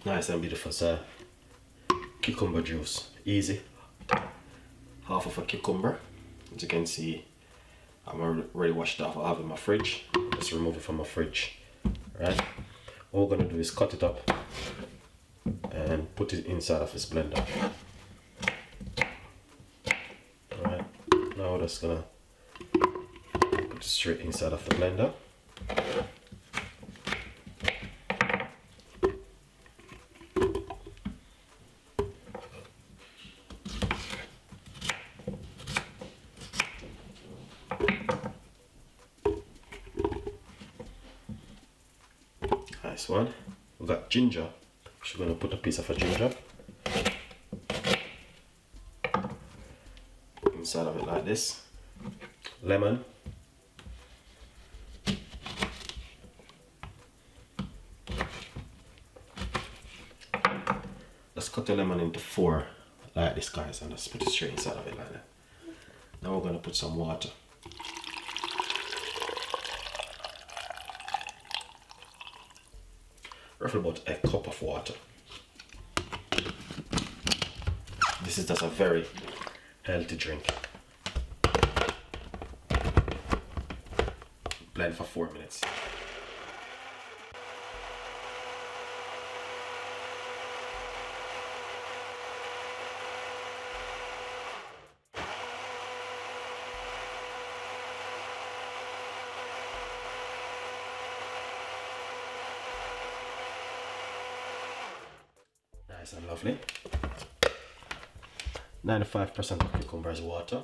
Nice and beautiful, sir. Cucumber juice, easy. Half of a cucumber. As you can see, I'm already washed off. I have it in my fridge. Just remove it from my fridge. Right. What we're gonna do is cut it up and put it inside of this blender. Alright. Now we're just gonna put it straight inside of the blender. Nice one. We got ginger. So we're gonna put a piece of a ginger inside of it like this. Lemon. Let's cut the lemon into 4 like this, guys, and let's put it straight inside of it like that. Now we're gonna put some water. Roughly about a cup of water. This is just a very healthy drink. Blend for 4 minutes. Nice and lovely. 95% of cucumber is water.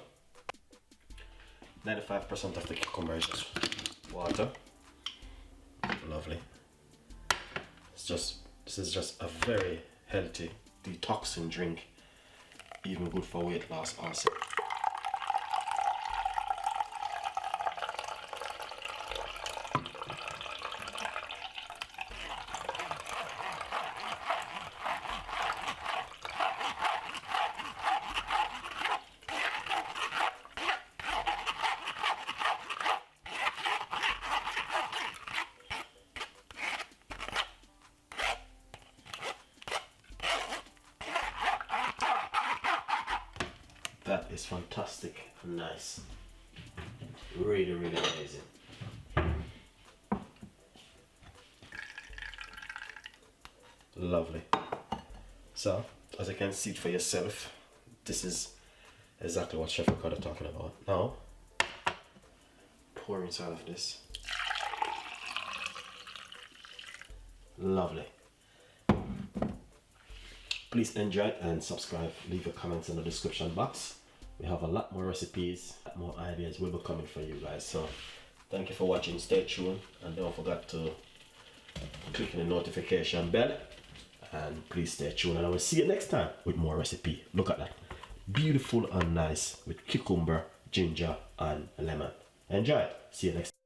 95% of the cucumber is just water. Lovely. This is just a very healthy detoxing drink. Even good for weight loss also. That is fantastic and nice. Really, really amazing. Lovely. So, as you can see it for yourself, this is exactly what Chef Ricardo talking about. Now, pour inside of this. Lovely. Please enjoy and subscribe. Leave your comments in the description box. We have a lot more recipes, more ideas will be coming for you guys. So thank you for watching. Stay tuned and don't forget to click the notification bell. And please stay tuned, and I will see you next time with more recipe. Look at that. Beautiful and nice with cucumber, ginger and lemon. Enjoy. See you next time.